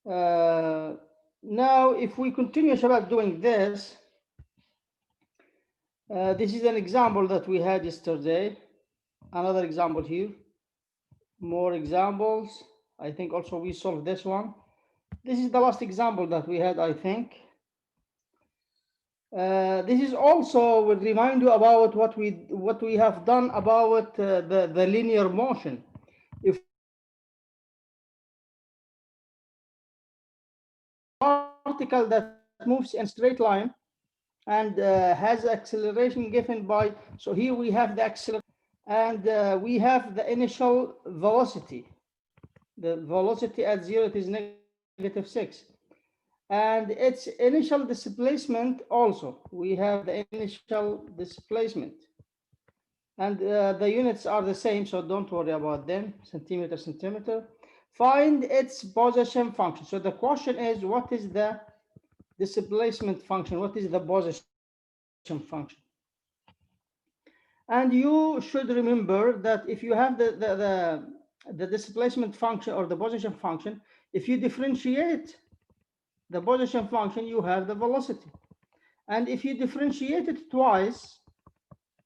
Now, if we continue about doing this, this is an example that we had yesterday. Another example here. More examples. I think also we solved this one. This is the last example that we had, I think. This is also will remind you about what we have done about the linear motion. If particle that moves in straight line and has acceleration given by, so here we have the acceleration and we have the initial velocity. The velocity at 0 it is -6. And its initial displacement also. We have the initial displacement. And the units are the same, so don't worry about them, centimeter, centimeter. Find its position function. So the question is, what is the displacement function? What is the position function? And you should remember that if you have the displacement function or the position function, if you differentiate the position function, you have the velocity. And if you differentiate it twice,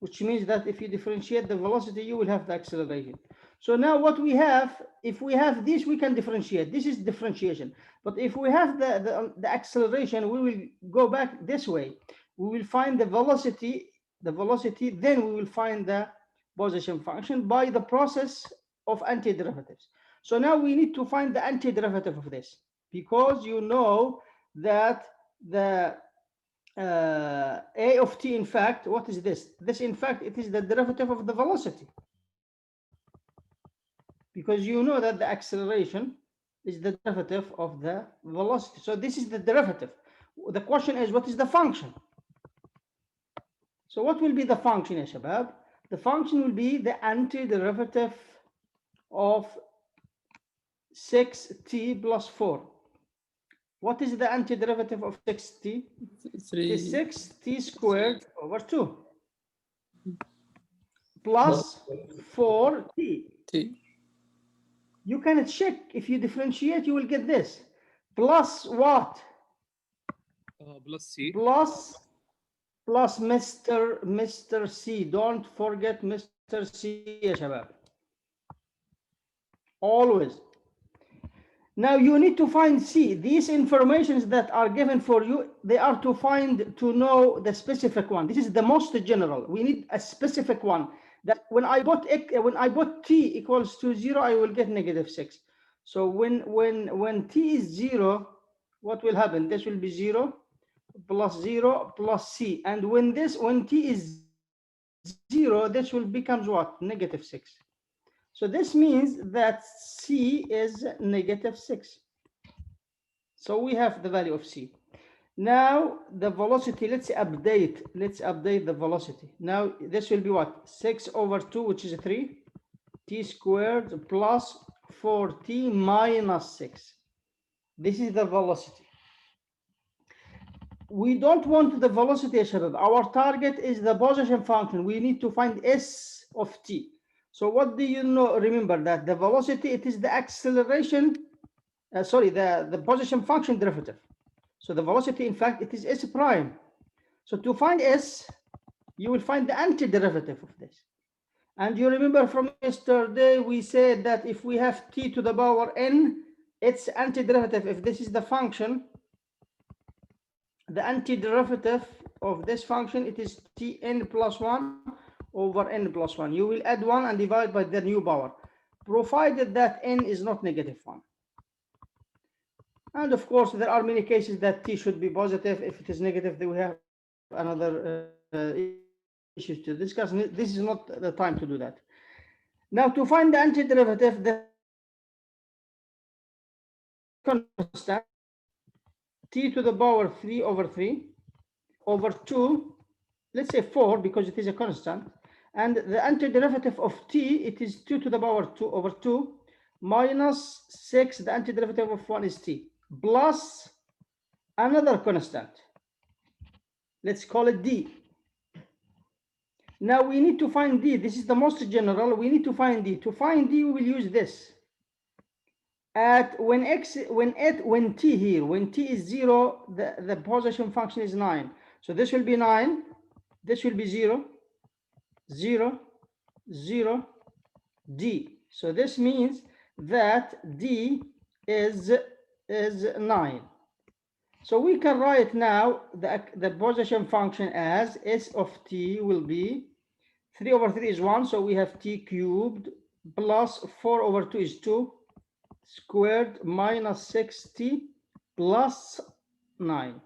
which means that if you differentiate the velocity, you will have the acceleration. So now what we have, if we have this, we can differentiate. This is differentiation. But if we have the acceleration, we will go back this way. We will find the velocity, then we will find the position function by the process of antiderivatives. So now we need to find the antiderivative of this, because you know that the a of t, in fact, what is this? This, in fact, it is the derivative of the velocity. Because you know that the acceleration is the derivative of the velocity. So this is the derivative. The question is, what is the function? So what will be the function, ya shabab? The function will be the antiderivative of 6t plus 4. What is the antiderivative of 6t? 3. It is 6t squared over 2 plus 4t. You can check, if you differentiate, you will get this. Plus what? Plus c. Plus Mr. C. Don't forget Mr. C, ya shabab. Always. Now you need to find C. These informations that are given for you, they are to know the specific one. This is the most general. We need a specific one. That when I put t equals to 0, I will get -6. So when t is 0, what will happen? This will be 0 plus c. And when t is 0, this will becomes what? -6. So this means that c is -6. So we have the value of c. Now the velocity, let's update the velocity. Now this will be what? 6 over 2, which is 3, t squared plus 4t minus 6. This is the velocity. We don't want the velocity, shabab. Our target is the position function. We need to find s of t. So what do you know? Remember that the velocity, it is the acceleration, the position function derivative. So the velocity, in fact, it is s prime. So to find s, you will find the antiderivative of this. And you remember from yesterday, we said that if we have t to the power n, its antiderivative, if this is the function, the antiderivative of this function, it is tn plus 1 over n plus 1. You will add 1 and divide by the new power, provided that n is not -1. And of course, there are many cases that t should be positive. If it is negative, then we have another issues to discuss. This is not the time to do that. Now, to find the antiderivative, the constant t to the power 3 over 3 over 2, let's say 4, because it is a constant. And the antiderivative of t, it is 2 to the power 2 over 2 minus 6. The antiderivative of 1 is t, plus another constant. Let's call it d. Now we need to find d. This is the most general. We need to find d. To find d, we will use this. at when t here, when t is 0, the position function is 9. So this will be 9, this will be 0, 0, 0, d. So this means that d is 9. So we can write now the position function as s of t will be 3 over 3 is 1, so we have t cubed plus 4 over 2 is 2 squared minus 6t plus 9.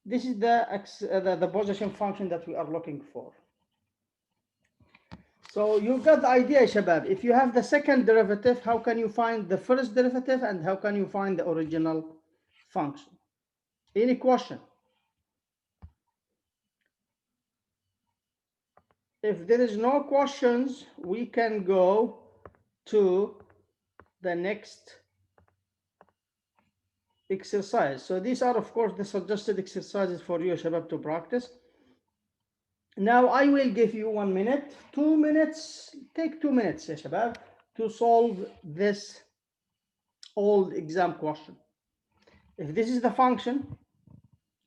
This is the position function that we are looking for. So you got the idea, Shabab. If you have the second derivative, how can you find the first derivative and how can you find the original function? Any question? If there is no questions, we can go to the next exercise. So these are, of course, the suggested exercises for you, Shabab, to practice. Now I will give you 1 minute, 2 minutes, take 2 minutes, Shabab, to solve this old exam question. If this is the function,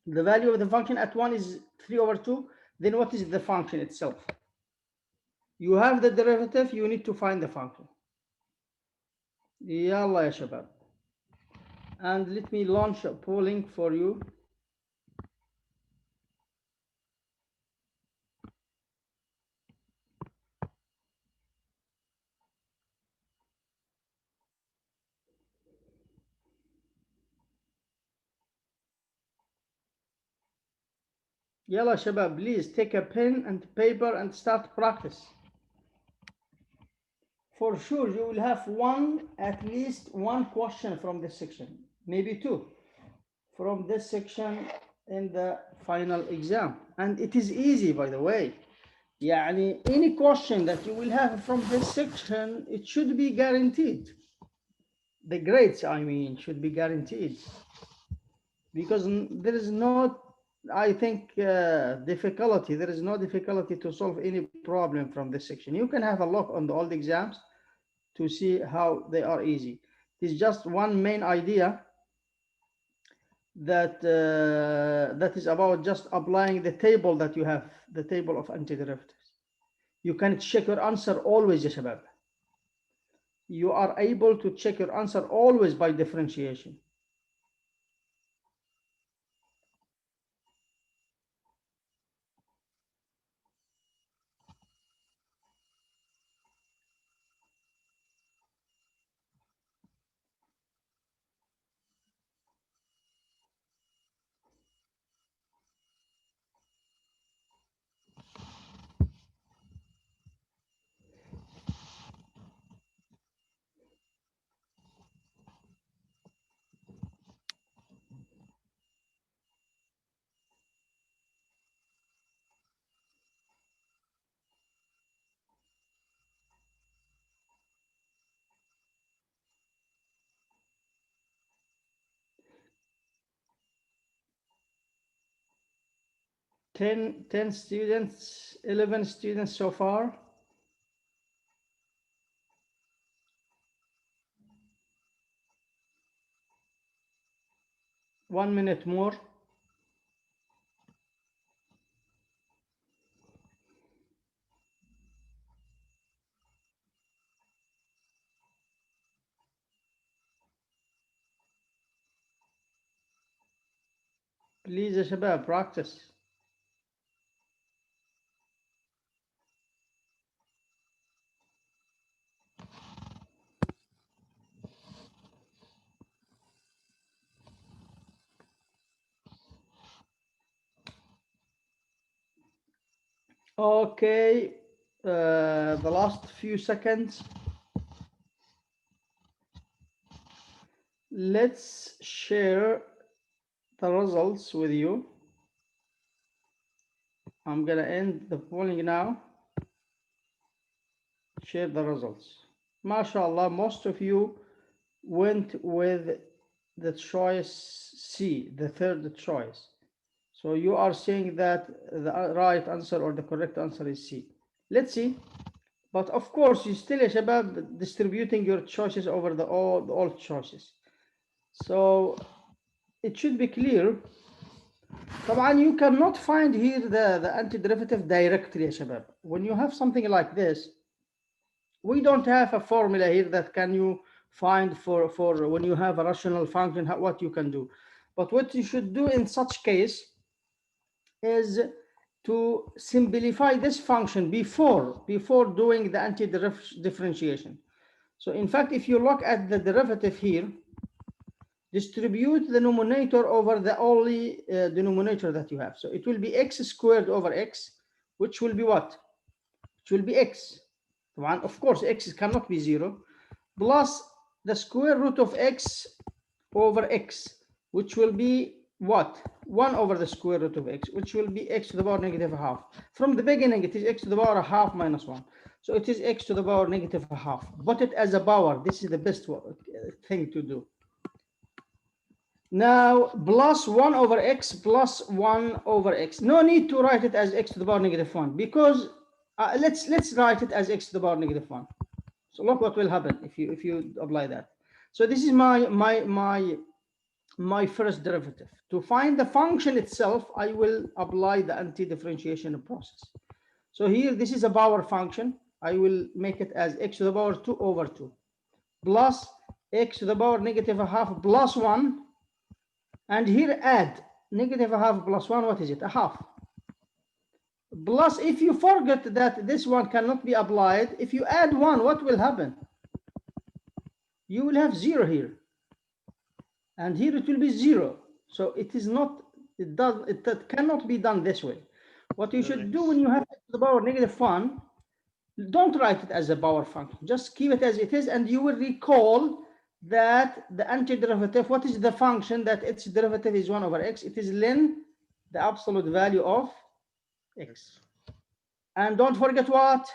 the value of the function at 1 is 3 over 2, then what is the function itself? You have the derivative, you need to find the function. Yalla ya Shabab. And let me launch a polling for you. Yalla Shabab, please take a pen and paper and start practice. For sure, you will have at least one question from this section, maybe 2 from this section in the final exam. And it is easy, by the way. Yani, any question that you will have from this section, it should be guaranteed. The grades, I mean, should be guaranteed. Because there is no, I think, difficulty. There is no difficulty to solve any problem from this section. You can have a look on the old exams to see how they are easy. It's just one main idea that that is about just applying the table that you have, the table of antiderivatives. You can check your answer always, ya shabab. You are able to check your answer always by differentiation. Ten students, 11 students so far. One minute more. Please, ya shabab, practice. Okay, the last few seconds. Let's share the results with you. I'm gonna end the polling now. Share the results. MashaAllah, most of you went with the choice C, the third choice. So you are saying that the right answer or the correct answer is C. Let's see. But of course, you still يا شباب distributing your choices over all choices. So it should be clear. طبعا you cannot find here the antiderivative directly يا شباب. When you have something like this, we don't have a formula here that can you find for when you have a rational function what you can do. But what you should do in such case is to simplify this function before doing the anti-differentiation. So in fact, if you look at the derivative here, distribute the numerator over the only denominator that you have. So it will be x squared over x, which will be what? Which will be x. Of course, x cannot be 0, plus the square root of x over x, which will be what? 1 over the square root of x, which will be x to the power negative half. From the beginning, it is x to the power half minus 1. So it is x to the power negative half. Put it as a power. This is the best thing to do. Now, plus 1 over x plus 1 over x. No need to write it as x to the power negative 1, because let's write it as x to the power negative 1. So look what will happen if you apply that. So this is my first derivative. To find the function itself, I will apply the anti-differentiation process. So here, this is a power function. I will make it as x to the power 2 over 2 plus x to the power negative half plus 1. And here add negative half plus 1, what is it? A half. Plus, if you forget that this one cannot be applied, if you add 1, what will happen? You will have 0 here. And here it will be 0. So it is not, it cannot be done this way. What you should do when you have x to the power negative 1, don't write it as a power function. Just keep it as it is, and you will recall that the antiderivative, what is the function that its derivative is 1 over x? It is ln the absolute value of x. And don't forget what?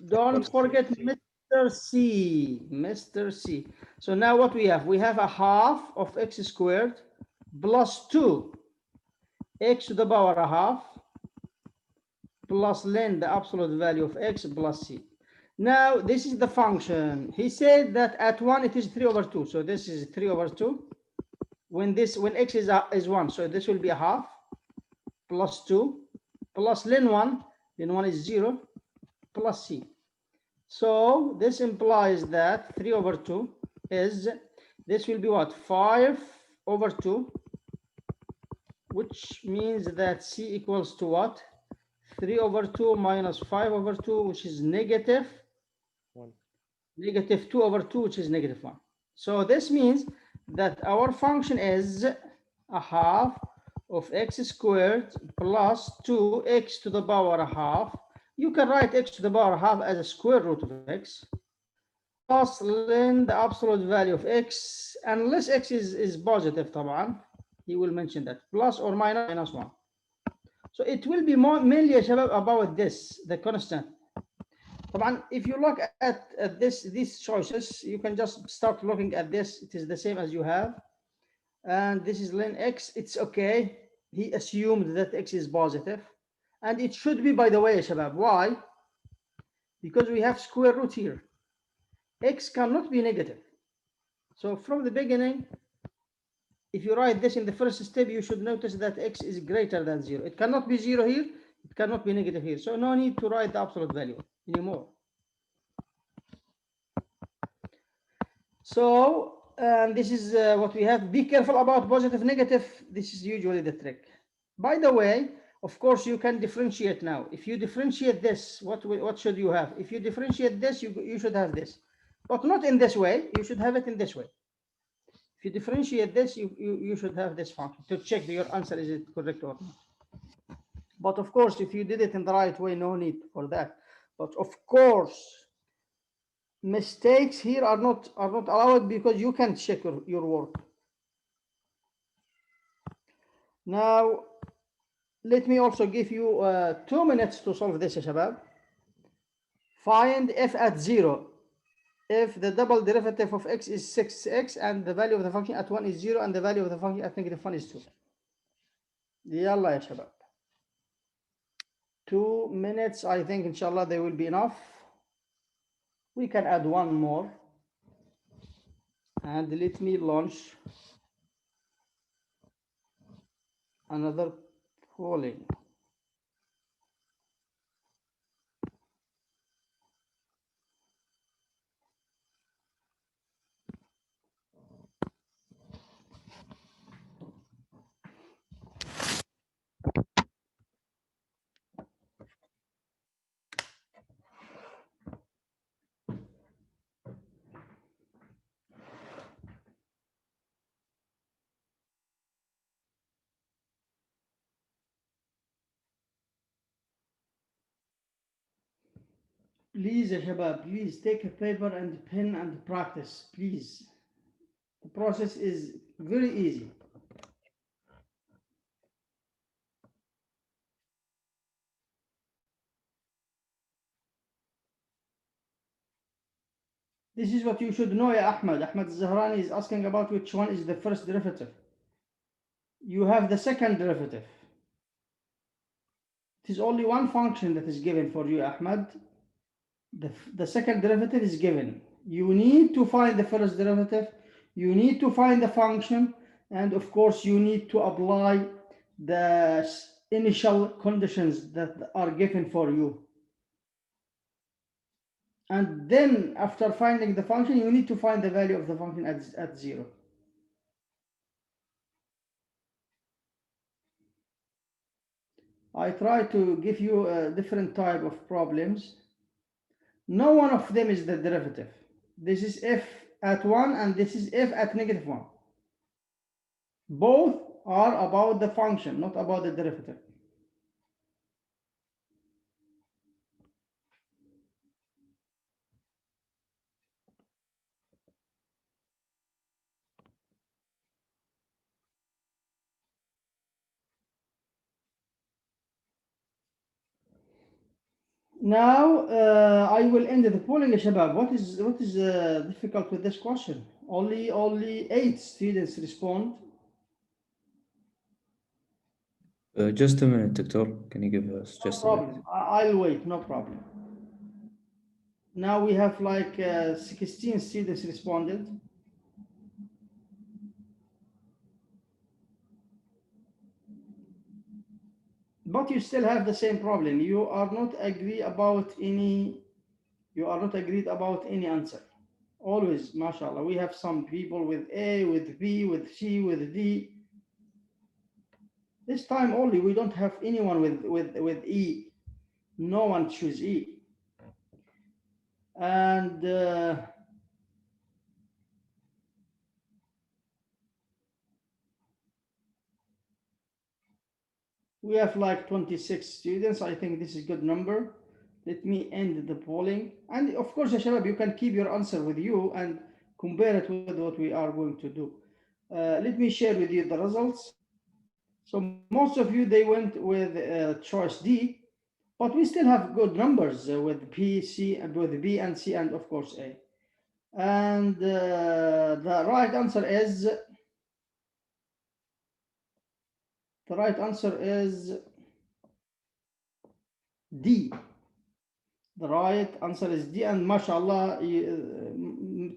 Don't forget Mr. C. Mr. C. So now what we have? We have a half of x squared plus 2 x to the power a half plus ln the absolute value of x plus c. Now this is the function. He said that at 1 it is 3 over 2. So this is 3 over 2. When x is 1, so this will be a half plus 2 plus ln 1. Ln 1 is 0 plus c. So this implies that 3 over 2 is, this will be what? 5 over 2, which means that c equals to what? 3 over 2 minus 5 over 2, which is negative 1. Negative 2 over 2, which is negative 1. So this means that our function is a half of x squared plus 2x to the power a half. You can write x to the power half as a square root of x plus ln the absolute value of x, unless x is positive طبعا. He will mention that, plus or minus 1. So it will be more mainly about this, the constant. طبعا if you look at these choices, you can just start looking at this. It is the same as you have. And this is ln x. It's okay. He assumed that x is positive. And it should be, by the way, شباب. Why? Because we have square root here. X cannot be negative. So from the beginning, if you write this in the first step, you should notice that x is greater than 0. It cannot be 0 here. It cannot be negative here. So no need to write the absolute value anymore. So this is what we have. Be careful about positive, negative. This is usually the trick. By the way, of course, you can differentiate now. If you differentiate this, what should you have? If you differentiate this, you should have this. But not in this way. You should have it in this way. If you differentiate this, you should have this function to check your answer, is it correct or not. But of course, if you did it in the right way, no need for that. But of course, mistakes here are not allowed, because you can check your work. Now, let me also give you 2 minutes to solve this, Shabab. Find f at 0 if the double derivative of x is 6x and the value of the function at 1 is 0 and the value of the function at negative 1 is 2. يلا يا شباب. 2 minutes. I think, inshallah, they will be enough. We can add one more. And let me launch another polling. Please, ya shabab, please take a paper and pen and practice, please. The process is very easy. This is what you should know, ya Ahmad. Ahmad Zahrani is asking about which one is the first derivative. You have the second derivative. It is only one function that is given for you, Ahmad. The second derivative is given. You need to find the first derivative. You need to find the function. And of course, you need to apply the initial conditions that are given for you. And then after finding the function, you need to find the value of the function at 0. I try to give you a different type of problems. No one of them is the derivative. This is f at 1 and this is f at -1. Both are about the function, not about the derivative. Now I will end the polling, ya shabab. What is difficult with this question? Only 8 students respond. Just a minute, Doctor. Can you give us just a minute? I'll wait, no problem. Now we have like 16 students responded. But you still have the same problem. You are not agreed about any answer. Always, mashallah, we have some people with A, with B, with C, with D. This time only we don't have anyone with E. No one choose E. And we have like 26 students. I think this is a good number. Let me end the polling. And of course, Shabab, you can keep your answer with you and compare it with what we are going to do. Let me share with you the results. So most of you, they went with choice D, but we still have good numbers with P, C, and with B and C, and of course A. And the right answer is D. The right answer is D, and mashallah,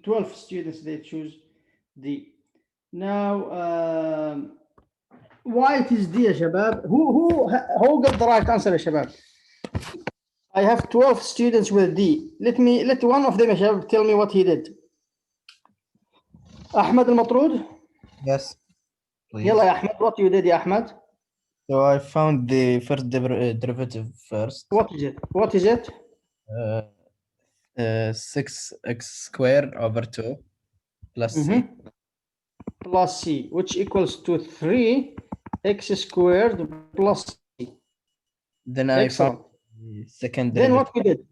12 students, they choose D. Now, why it is D, ya shabab? Who got the right answer, ya shabab? I have 12 students with D. Let one of them, ya shabab, tell me what he did. Ahmed al-Matrood? Yes, please. Yalla, ya Ahmed, what you did, ya Ahmed? So I found the first derivative first. What is it? 6x squared over 2 plus C. Plus C, which equals to 3x squared plus C. Then I found the second derivative. Then what we did?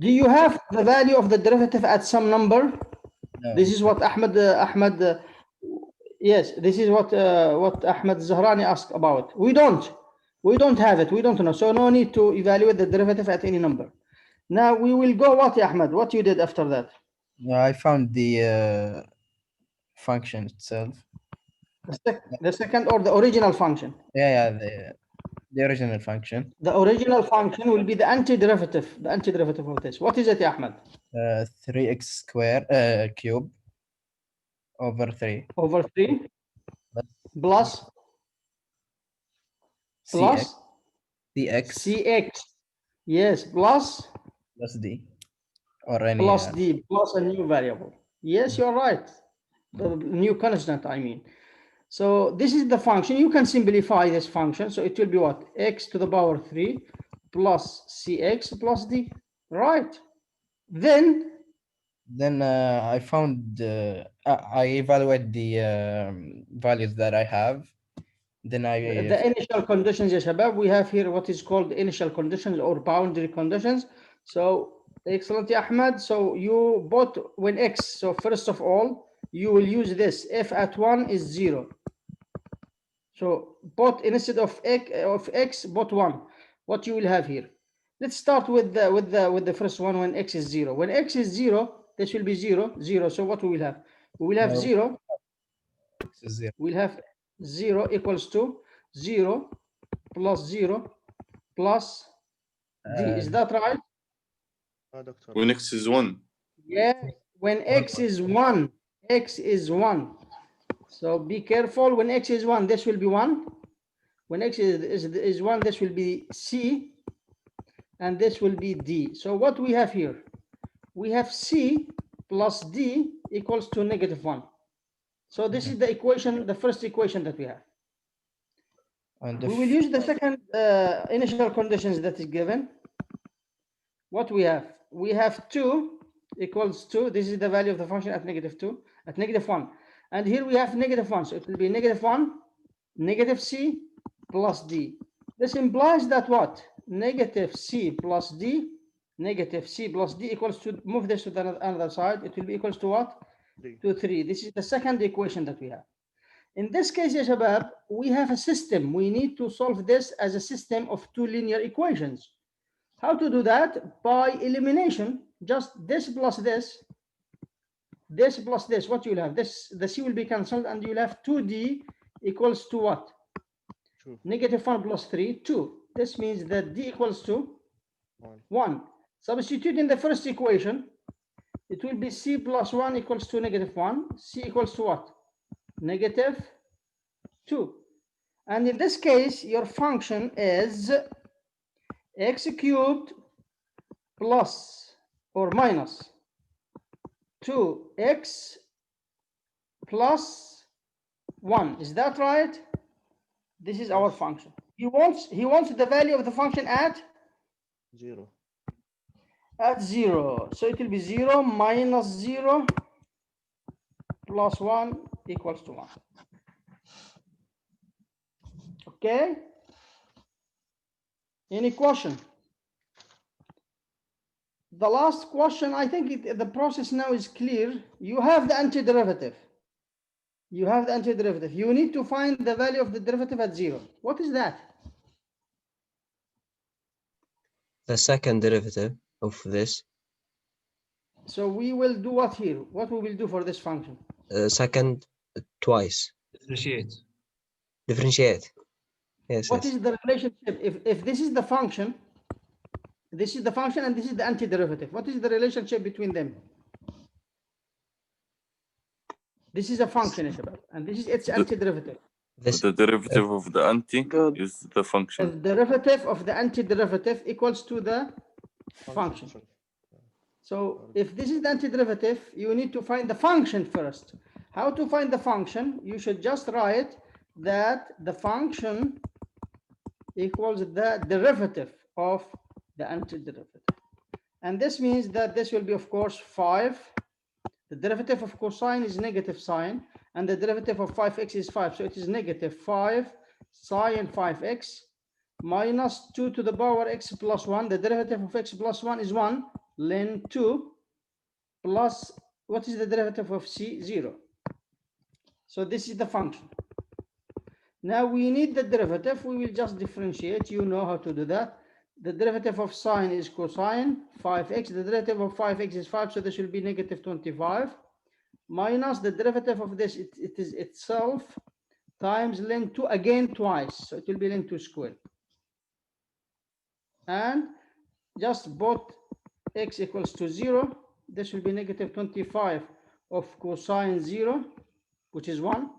Do you have the value of the derivative at some number? No. This is what yes, this is what Ahmed Zahrani asked about. We don't have it. We don't know. So no need to evaluate the derivative at any number. Now we will go what, Ahmed? What you did after that? I found the function itself. The second or the original function? Yeah, The original function. The original function will be the antiderivative of this. What is it, Ahmed? 3x square cube over 3 Over 3 plus plus cx cx. Yes, plus d or any plus d plus a new variable. Yes, you're right. The new constant, I mean. So this is the function. You can simplify this function. So it will be what? X to the power 3 plus cx plus d. Right. Then I found I evaluate the values that I have. Then the initial conditions, yes, Shabab, we have here what is called initial conditions or boundary conditions. So excellent, Ahmed. So you both when x, so first of all, you will use this f at 1 is 0. So both instead of x both 1. What you will have here? Let's start with the first one when x is 0. When x is 0, this will be 0, 0. So what we will have? We will have 0. We'll have 0 equals to 0 plus 0 plus d. Is that right? When x is 1. Yes. When x is 1, x is 1. So be careful. When x is 1, this will be 1. When x is 1, this will be c, and this will be d. So what we have here? We have c plus d equals to -1. So this is the equation, the first equation that we have. And we will use the second initial conditions that is given. What we have? We have 2 equals 2. This is the value of the function at -2, at -1. And here we have -1. So it will be -1, -c plus d. This implies that what? -c plus d, -c plus d equals to, move this to the other side, it will be equals to what? 3. To 3. This is the second equation that we have. In this case, ya Shabab, we have a system. We need to solve this as a system of 2 linear equations. How to do that? By elimination. Just this plus this plus this. What you'll have? This, the c will be cancelled, and you'll have 2d equals to what? -1 plus 3, 2. This means that d equals to 1. Substitute in the first equation. It will be c plus 1 equals to -1. C equals to what? -2. And in this case, your function is x cubed plus or minus 2x plus 1. Is that right? This is our function. He wants the value of the function at 0. At 0. So it will be 0 minus 0 plus 1 equals to 1. Okay? Any question? The last question, I think the process now is clear. You have the antiderivative. You have the antiderivative. You need to find the value of the derivative at 0. What is that? The second derivative of this. So we will do what here? What we will do for this function? Second twice. Differentiate. Yes. What is the relationship? If this is the function, this is the function and this is the antiderivative. What is the relationship between them? This is a function, and this is its antiderivative. The derivative of the anti is the function. The derivative of the antiderivative equals to the function. So if this is the antiderivative, you need to find the function first. How to find the function? You should just write that the function equals the derivative of the antiderivative. And this means that this will be, of course, 5. The derivative of cosine is negative sine, and the derivative of 5x is 5. So it is -5 sine 5x minus 2 to the power x plus 1. The derivative of x plus 1 is 1 ln 2 plus, what is the derivative of c? 0. So this is the function. Now we need the derivative. We will just differentiate. You know how to do that. The derivative of sine is cosine 5x. The derivative of 5x is 5, so this will be -25 minus the derivative of this. It is itself times ln 2 again twice. So it will be ln 2 squared. and just put x equals to 0. This will be negative 25 of cosine 0, which is 1,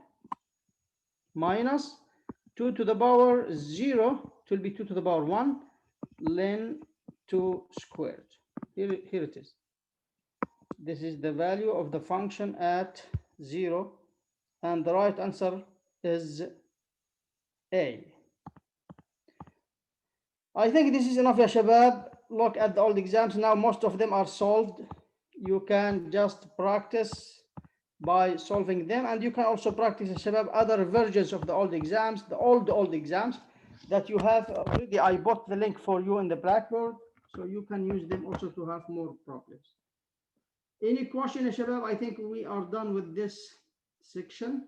minus 2 to the power 0, it will be 2 to the power 1, ln 2 squared. Here it is. This is the value of the function at 0, and the right answer is A. I think this is enough, ya shabab. Look at the old exams now, most of them are solved. You can just practice by solving them, and you can also practice, ya shabab, other versions of the old exams, the old exams that you have already. I bought the link for you in the Blackboard, so you can use them also to have more problems. Any question, ya shabab? I think we are done with this section.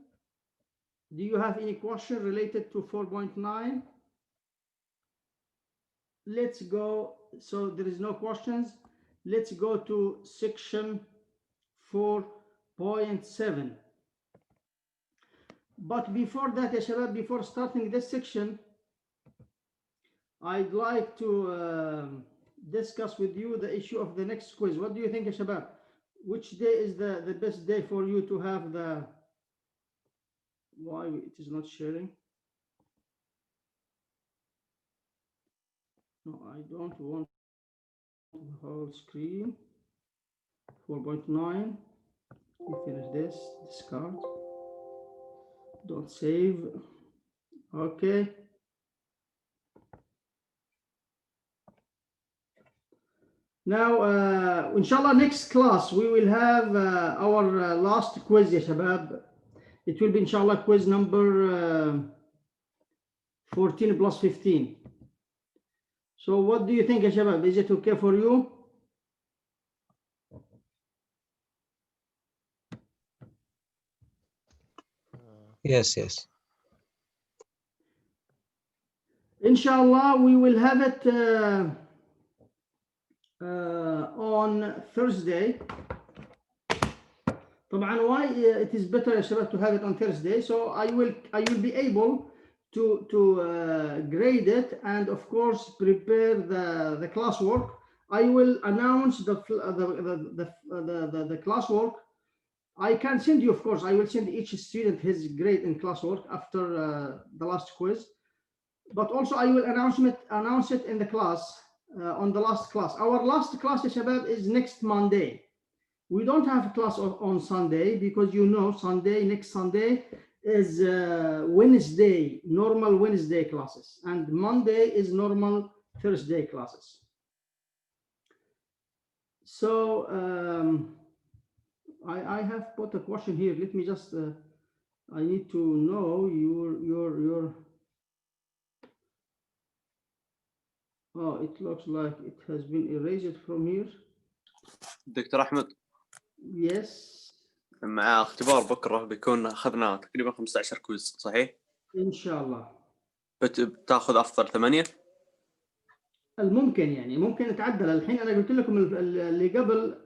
Do you have any question related to 4.9? Let's go. So there is no questions. Let's go to section 4.7. But before that, ya shabab, before starting this section, I'd like to discuss with you the issue of the next quiz. What do you think, ya shabab? Which day is the best day for you to have the... Why it is not sharing? No, I don't want the whole screen. 4.9. We finish this, discard. Don't save. Okay. Now, inshallah, next class we will have our last quiz, ya shabab. It will be inshallah quiz number 14 plus 15. So what do you think, ya shabab? Is it okay for you? Yes, yes. Inshallah, we will have it on Thursday. طبعا why it is better, ya shabab, to have it on Thursday. So I will be able to grade it and of course prepare the classwork. I will announce the classwork. I can send you, of course, I will send each student his grade in classwork after the last quiz. But also I will announce it in the class, on the last class. Our last class, ya shabab, is next Monday. We don't have a class on Sunday because you know next Sunday is Wednesday, normal Wednesday classes, and Monday is normal Thursday classes. So I have put a question here. Let me just, I need to know your. Oh, it looks like it has been erased from here. دكتور أحمد Yes. مع اختبار بكرة بيكون أخذنا تقريبا 15 كويز صحيح؟ إن شاء الله. بتاخذ أفضل 8؟ الممكن يعني ممكن نتعدل. الحين أنا قلت لكم اللي قبل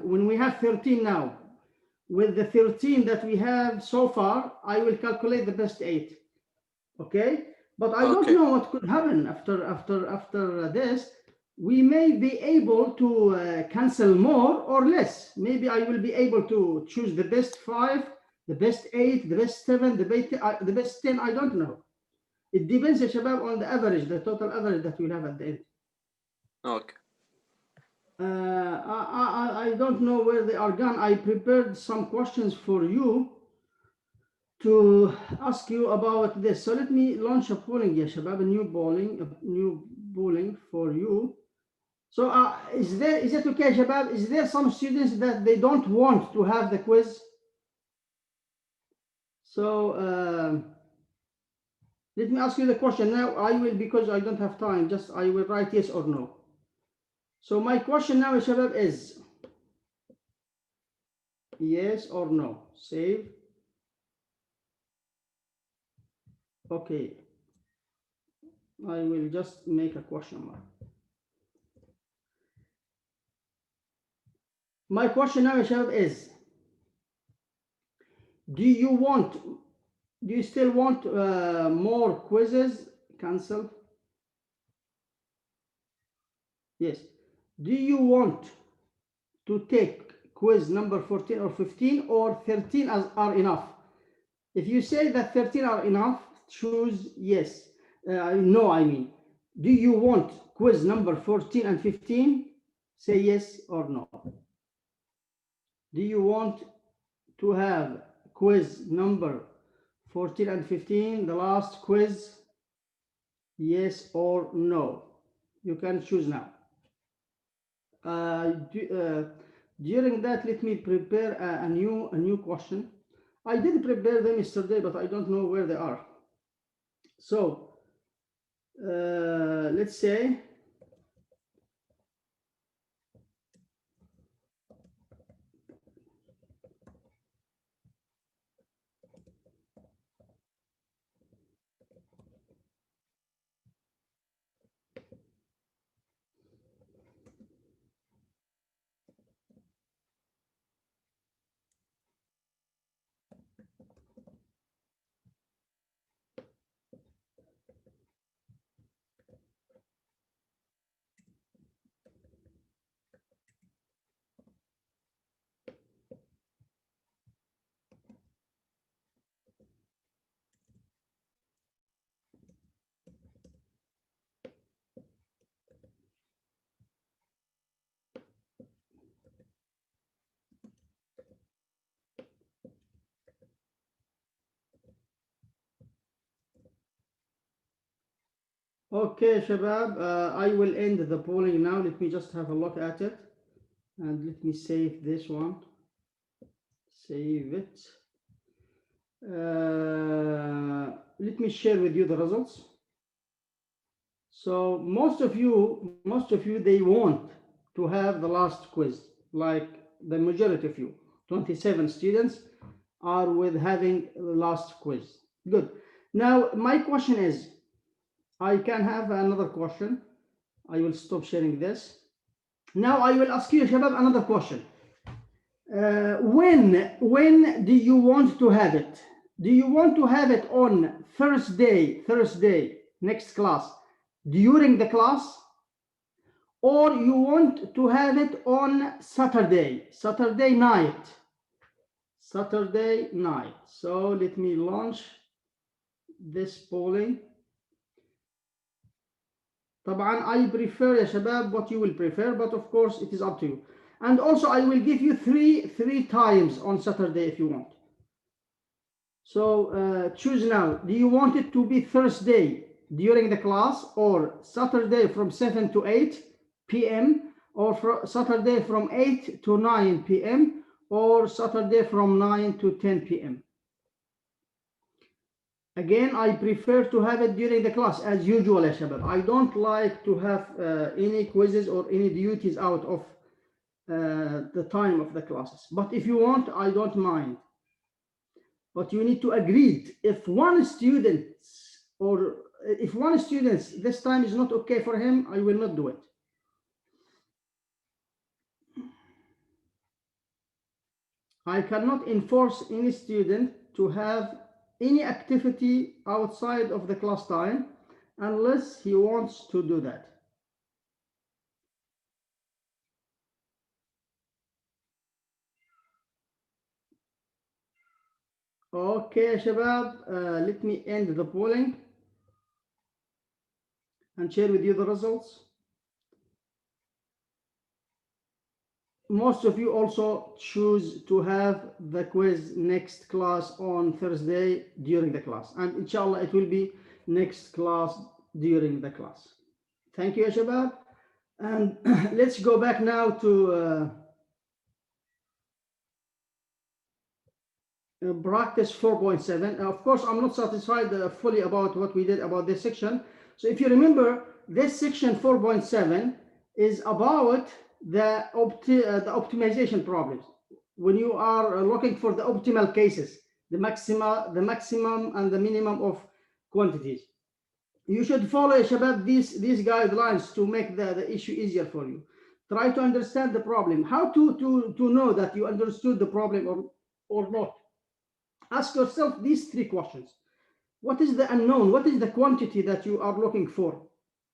when we have 13 now, with the 13 that we have so far, I will calculate the best 8. Okay, but I don't know what could happen after this. We may be able to cancel more or less. Maybe I will be able to choose the best 5, the best 8, the best 7, the best 10. I don't know. It depends, ya shabab, on the average, the total average that we'll have at the end. Okay. I don't know where they are gone. I prepared some questions for you to ask you about this. So let me launch a polling, ya shabab, a new polling for you. So is it okay, shabab? Is there some students that they don't want to have the quiz? So let me ask you the question now. I will, because I don't have time, just I will write yes or no. So my question now, shabab, is yes or no. Save. Okay. I will just make a question mark. My question now, shabab, is do you still want more quizzes? Cancel. Yes. Do you want to take quiz number 14 or 15, or 13 are enough? If you say that 13 are enough, choose yes. No, I mean, do you want quiz number 14 and 15? Say yes or no. Do you want to have quiz number 14 and 15, the last quiz? Yes or no. You can choose now. During that, let me prepare a new question. I did prepare them yesterday, but I don't know where they are. So let's say okay, Shabab, I will end the polling now. Let me just have a look at it, and let me save this one. Save it. Let me share with you the results. So most of you, they want to have the last quiz, like the majority of you, 27 students are with having the last quiz. Good. Now, my question is, I can have another question. I will stop sharing this. Now I will ask you, Shabab, another question. When do you want to have it? Do you want to have it on Thursday, next class, during the class? Or you want to have it on Saturday night? Saturday night. So let me launch this polling. طبعا I prefer يا شباب what you will prefer, but of course it is up to you. And also I will give you three times on Saturday if you want. So choose now. Do you want it to be Thursday during the class, or Saturday from 7 to 8 p.m., or Saturday from 8 to 9 p.m., or Saturday from 9 to 10 p.m.? Again, I prefer to have it during the class as usual, Shabab. I don't like to have any quizzes or any duties out of the time of the classes. But if you want, I don't mind. But you need to agree. If one student this time is not okay for him, I will not do it. I cannot enforce any student to have any activity outside of the class time unless he wants to do that. Okay, Shabab, let me end the polling and share with you the results. Most of you also choose to have the quiz next class on Thursday during the class, and inshallah it will be next class during the class. Thank you, Shabab. And let's go back now to practice 4.7. Of course, I'm not satisfied fully about what we did about this section. So if you remember, this section 4.7 is about the optimization problems. When you are looking for the optimal cases, the maximum and the minimum of quantities. You should follow, Shabab, these guidelines to make the issue easier for you. Try to understand the problem. How to know that you understood the problem or not? Ask yourself these three questions. What is the unknown? What is the quantity that you are looking for?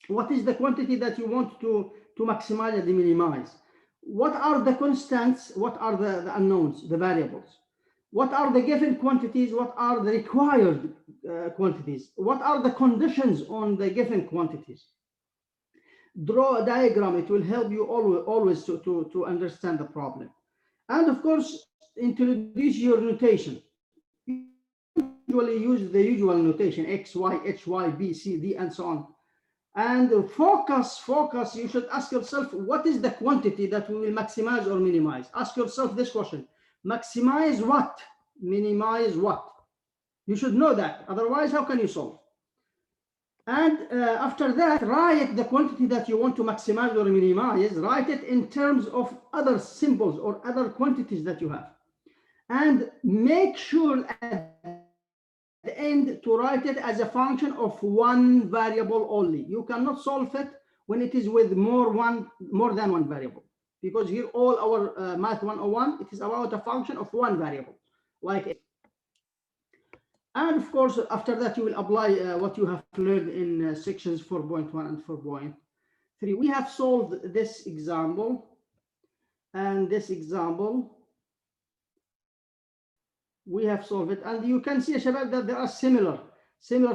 What is the quantity that you want to to maximize and minimize. What are the constants? What are the unknowns, the variables? What are the given quantities? What are the required quantities? What are the conditions on the given quantities? Draw a diagram. It will help you always to understand the problem. And of course, introduce your notation. Usually use the usual notation, X, Y, H, Y, B, C, D, and so on. And focus, you should ask yourself, what is the quantity that we will maximize or minimize? Ask yourself this question: maximize what? Minimize what? You should know that. Otherwise, how can you solve? And after that, write the quantity that you want to maximize or minimize. Write it in terms of other symbols or other quantities that you have. And make sure at the end to write it as a function of one variable only. You cannot solve it when it is with more than one variable, because here all our Math 101, it is about a function of one variable, like a. And of course, after that, you will apply what you have learned in sections 4.1 and 4.3. We have solved this example and this example. We have solved it, and you can see, Shabab, that there are similar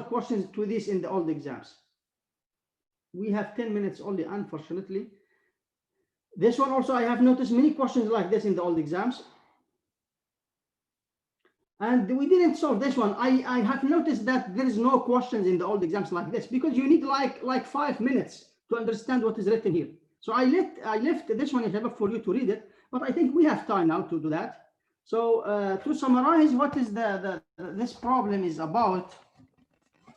questions to this in the old exams. We have 10 minutes only, unfortunately. This one also, I have noticed many questions like this in the old exams. And we didn't solve this one. I have noticed that there is no questions in the old exams like this, because you need like 5 minutes to understand what is written here. So I left this one for you to read it, but I think we have time now to do that. So to summarize, what is this problem is about?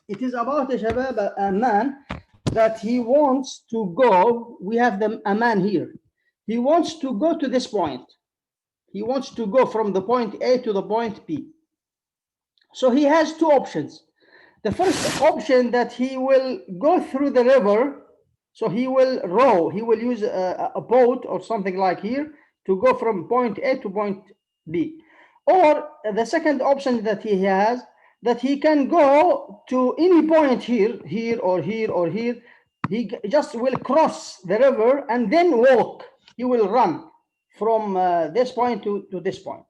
It is about a man that he wants to go. We have a man here. He wants to go to this point. He wants to go from the point A to the point B. So he has two options. The first option, that he will go through the river. So he will row. He will use a boat or something like here to go from point A to point B. Or the second option that he has, that he can go to any point here or here or here. He just will cross the river and then walk. He will run from this point to this point.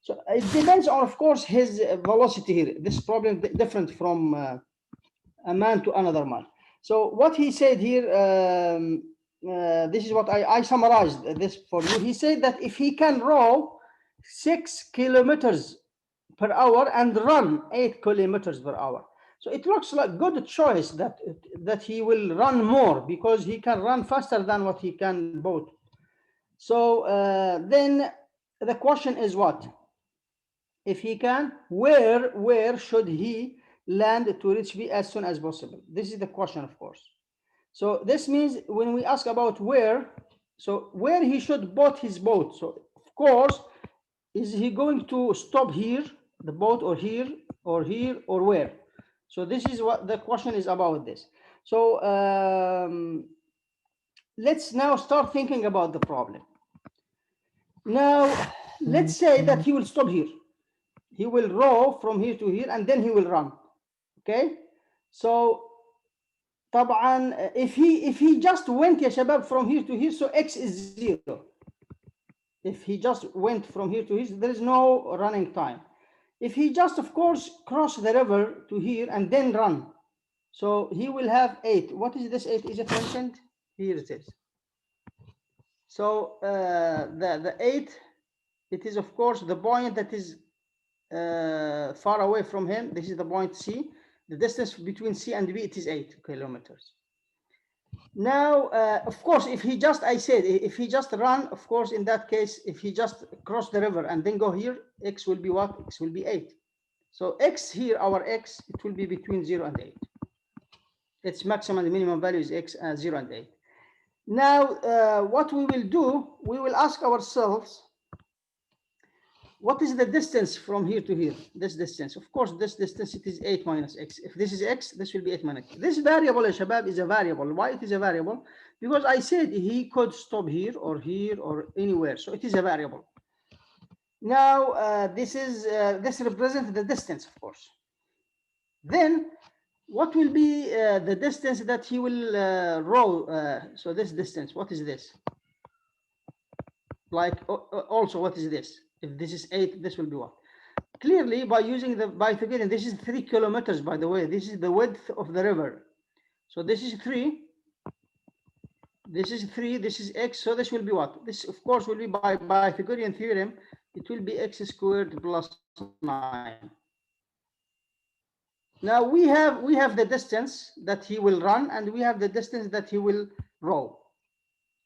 So it depends on, of course, his velocity here. This problem different from a man to another man. So what he said here, this is what I summarized this for you. He said that if he can row 6 kilometers per hour and run 8 kilometers per hour. So it looks like a good choice that he will run more, because he can run faster than what he can boat. So then the question is what? If he can, where should he land to reach B as soon as possible? This is the question, of course. So this means when we ask about where, so where he should boat his boat. So of course, is he going to stop here, the boat, or here, or here, or where? So this is what the question is about this. So let's now start thinking about the problem. Now, let's say that he will stop here. He will row from here to here, and then he will run. Okay? So, طبعا, if he just went, ya shabab, from here to here, so X is 0. If he just went from here to here, there is no running time. If he just, of course, cross the river to here and then run, so he will have 8. What is this 8? Is it mentioned? Here it is. So the 8, it is, of course, the point that is far away from him. This is the point C. The distance between C and B, it is 8 kilometers. Now, of course, if he just, I said, if he just run, of course, in that case, if he just cross the river and then go here, X will be what? X will be 8. So X here, our X, it will be between 0 and 8. Its maximum and minimum value is X 0 and 8. Now, what we will do, we will ask ourselves, what is the distance from here to here? This distance, of course, this distance, it is 8 minus X. If this is X, this will be 8 minus X. This variable, Shabab, is a variable. Why it is a variable? Because I said he could stop here or anywhere. So it is a variable. Now, this represents the distance, of course. Then what will be the distance that he will row? So this distance, what is this? Like also, what is this? If this is 8, this will be what? Clearly, by using the Pythagorean, this is 3 kilometers, by the way. This is the width of the river. So this is 3. This is 3. This is x. So this will be what? This, of course, will be by Pythagorean theorem. It will be x squared plus 9. Now we have the distance that he will run, and we have the distance that he will row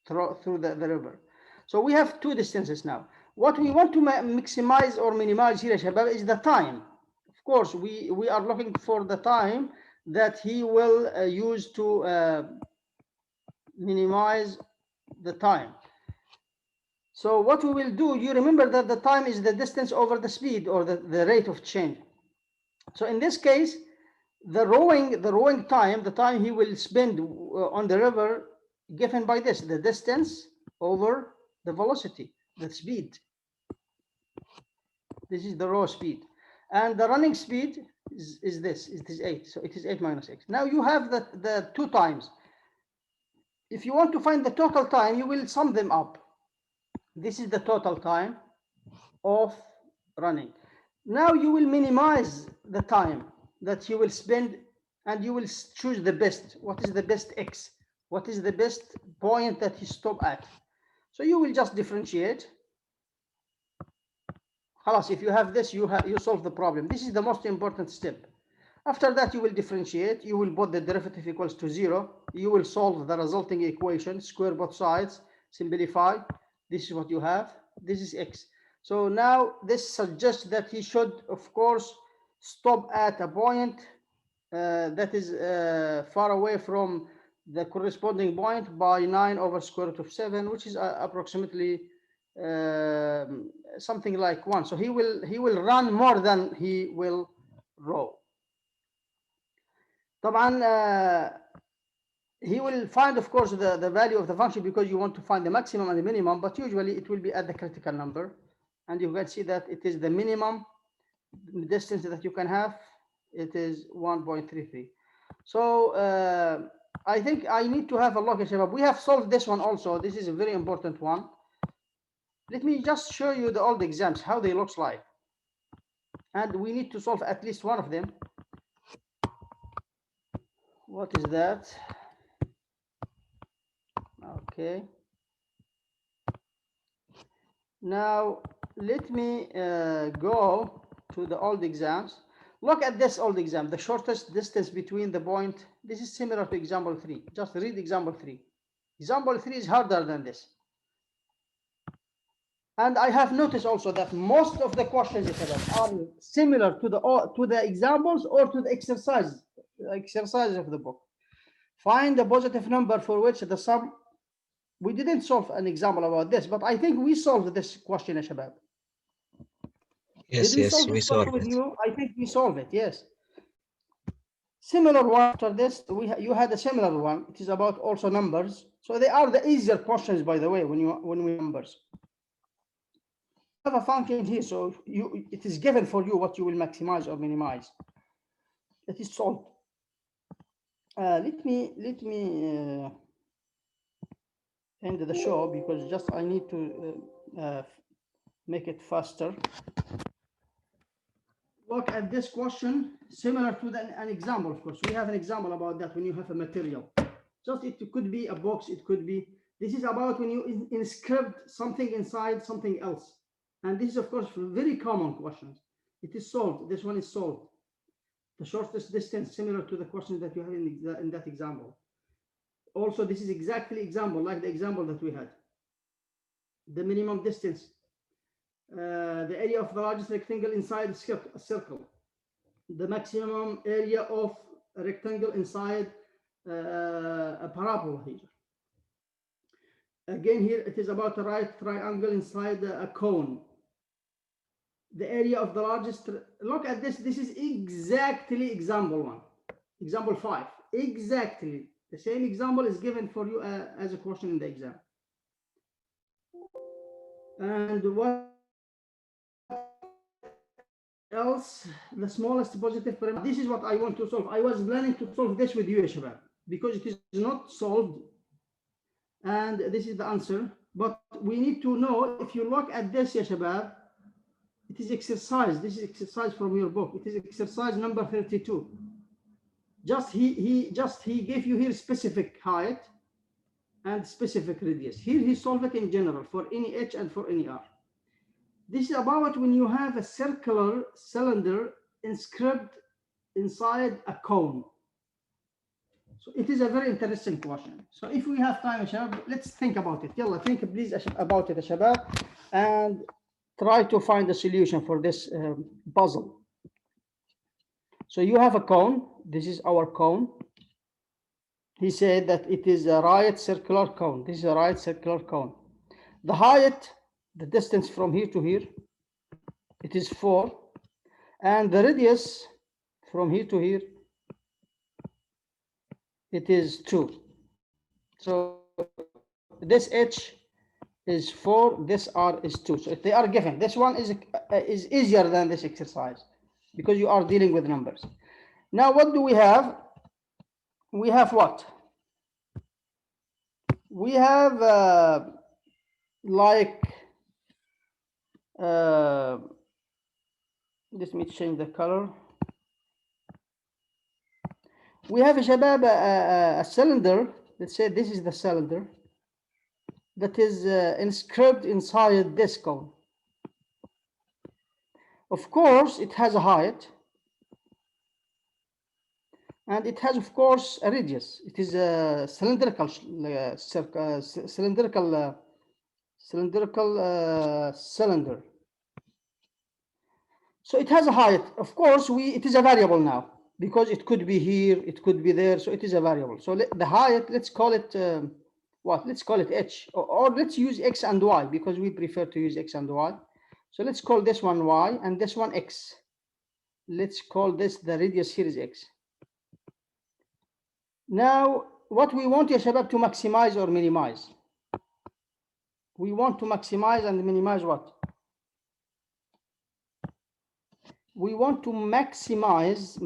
through the river. So we have two distances now. What we want to maximize or minimize here, Shabab, is the time. Of course, we are looking for the time that he will use to minimize the time. So what we will do, you remember that the time is the distance over the speed or the rate of change. So in this case, the rowing time, the time he will spend on the river, given by this, the distance over the velocity, the speed. This is the raw speed. And the running speed is this, it is 8. So it is 8 minus x. Now you have the two times. If you want to find the total time, you will sum them up. This is the total time of running. Now you will minimize the time that you will spend, and you will choose the best. What is the best x? What is the best point that he stopped at? So you will just differentiate. If you have this, you solve the problem. This is the most important step. After that, you will differentiate. You will put the derivative equals to 0. You will solve the resulting equation, square both sides, simplify. This is what you have. This is x. So now this suggests that he should, of course, stop at a point that is far away from the corresponding point by 9 over square root of 7, which is approximately something like 1. So he will run more than he will row. طبعا he will find, of course, the value of the function, because you want to find the maximum and the minimum, but usually it will be at the critical number. And you can see that it is the minimum distance that you can have. It is 1.33. So I think I need to have a look, Shabab. We have solved this one also. This is a very important one. Let me just show you the old exams, how they look like. And we need to solve at least one of them. What is that? Okay. Now let me go to the old exams. Look at this old exam, the shortest distance between the point. This is similar to example 3. Just read example 3. Example 3 is harder than this. And I have noticed also that most of the questions are similar to the examples or to the exercises of the book. Find the positive number for which the sum. We didn't solve an example about this, but I think we solved this question, Shabab. Yes, yes, we solved with it. you? I think we solved it, yes. Similar one after this, you had a similar one. It is about also numbers. So they are the easier questions, by the way, when we numbers. Have a function here, so it is given for you what you will maximize or minimize. It is solved. Let me end the show, because just I need to make it faster. Look at this question, similar to an example. Of course, we have an example about that when you have a material. Just it could be a box, it could be. This is about when you inscribe something inside something else. And this is, of course, very common questions. It is solved. This one is solved. The shortest distance, similar to the question that you have in that example. Also, this is exactly example like the example that we had. The minimum distance, the area of the largest rectangle inside a circle, the maximum area of a rectangle inside a parabola here. Again, here it is about a right triangle inside a cone. The area of the largest, look at this, this is exactly example 1. Example 5, exactly the same example is given for you as a question in the exam. And what else the smallest positive parameter. This is what I want to solve. I was planning to solve this with you, Shabab, because it is not solved, and this is the answer. But we need to know, if you look at this, ya Shabab, it is exercise. This is exercise from your book. It is exercise number 32. He gave you here specific height and specific radius. Here he solved it in general for any h and for any r. This is about when you have a circular cylinder inscribed inside a cone. So it is a very interesting question. So if we have time, Shabab, let's think about it. Yalla, think please about it, Shabab, and try to find a solution for this puzzle. So you have a cone. This is our cone. He said that it is a right circular cone. This is a right circular cone. The height, the distance from here to here, it is 4. And the radius from here to here, it is 2. So this h is 4, this r is 2. So if they are given, this one is easier than this exercise because you are dealing with numbers. Now what do we have? We have what? We have let me change the color. We have a cylinder. Let's say this is the cylinder that is inscribed inside this cone. Of course, it has a height, and it has, of course, a radius. It is a cylindrical cylinder. So it has a height. Of course, it is a variable now because it could be here, it could be there. So it is a variable. So the height, let's call it what? Let's call it h, or let's use x and y because we prefer to use x and y. So let's call this one y and this one x. Let's call this, the radius here is x. Now, what we want, ya Shabab, to maximize or minimize? We want to maximize and minimize what? We want to maximize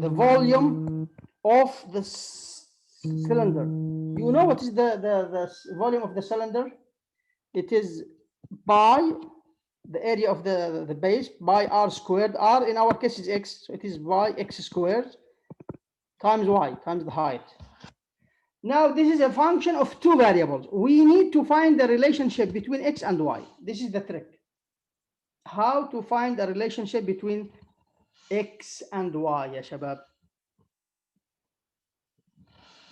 the volume of the cylinder. You know what is the volume of the cylinder? It is by the area of the base by r squared. R in our case is x, so it is by x squared times y times the height. Now this is a function of two variables. We need to find the relationship between x and y. This is the trick. How to find a relationship between x and y, ya Shabab?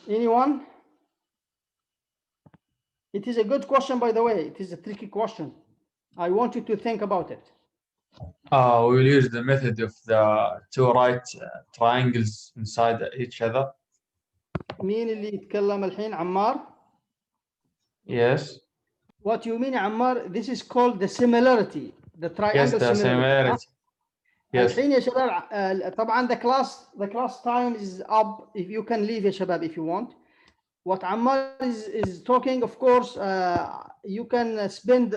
Anyone? It is a good question, by the way. It is a tricky question. I want you to think about it. We will use the method of the two right triangles inside each other. مين اللي يتكلم الحين؟ عمار? Yes. What you mean, Ammar? This is called the similarity. The triangle. Yes, the similarity. Yes. الحين يا شباب طبعا the class time is up. If you can leave, يا شباب, if you want. What Ammar is talking, of course, you can spend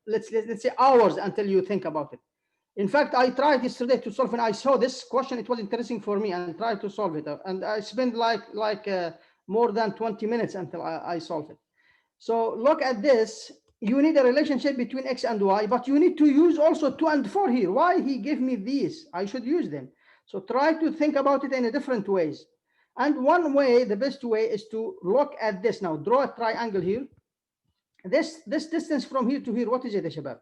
let's say hours until you think about it. In fact, I tried yesterday to solve, and I saw this question. It was interesting for me, and tried to solve it. And I spent like more than 20 minutes until I solved it. So look at this. You need a relationship between x and y, but you need to use also 2 and 4 here. Why he gave me these? I should use them. So try to think about it in a different ways. And one way, the best way, is to look at this. Now draw a triangle here. This distance from here to here, what is it, Shabab?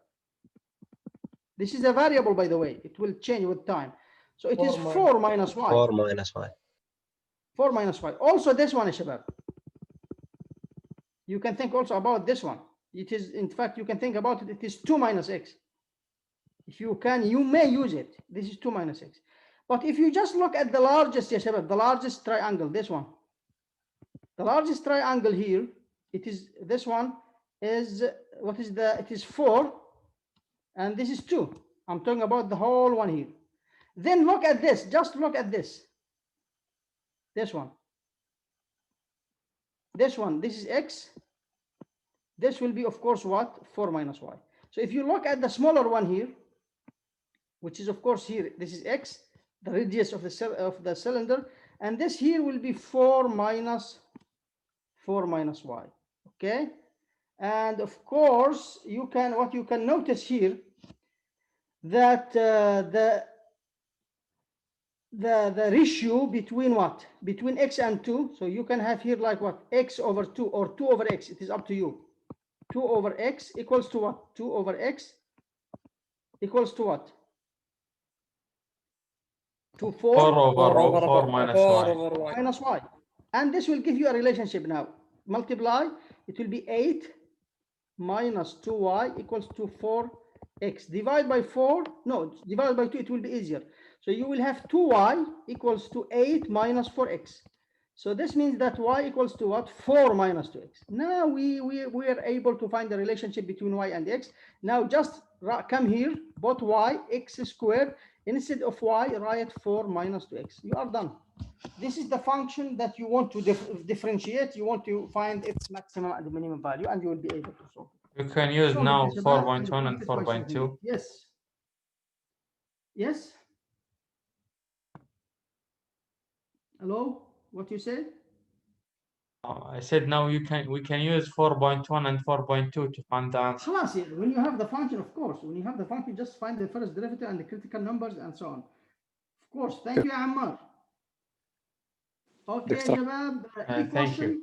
This is a variable, by the way. It will change with time. So it is 4 minus y. 4 minus y. 4 minus y. Also this one, Shabab. You can think also about this one. It is, in fact, you can think about it. It is 2 minus x. If you can, you may use it. This is 2 minus x. But if you just look at the largest, yes, the largest triangle, this one. The largest triangle here, it is, this one is, what is the, it is 4. And this is 2. I'm talking about the whole one here. Then look at this. Just look at this. This one. This one. This is x. This will be, of course, what? 4 minus y. So if you look at the smaller one here, which is of course here, this is x, the radius of the cylinder, and this here will be 4 minus y. Okay, and of course you can, what you can notice here, that the ratio between what, between x and 2, so you can have here like what, x over 2 or 2 over x, it is up to you. 2 over x equals to what? 2 over x equals to what? To 4 4 over 4 minus y. minus y. And this will give you a relationship now. Multiply, it will be 8 minus 2y equals to 4x. Divide by 4, no, divide by 2, it will be easier. So you will have 2y equals to 8 minus 4x. So this means that y equals to what? 4 minus 2x. Now we are able to find the relationship between y and x. Now just come here, both y, x squared, instead of y, write 4 minus 2x. You are done. This is the function that you want to differentiate. You want to find its maximum and minimum value, and you will be able to solve it. You can use So, now Mr. 4.1 and Shabab, 4.2. Yes. Yes. Hello, what you said? I said now we can use 4.1 and 4.2 to find the answer. خلاص, when you have the function, of course, when you have the function, just find the first derivative and the critical numbers and so on. Of course. Thank you, Ammar. Okay, Dr. Shabab. Any Thank you. question?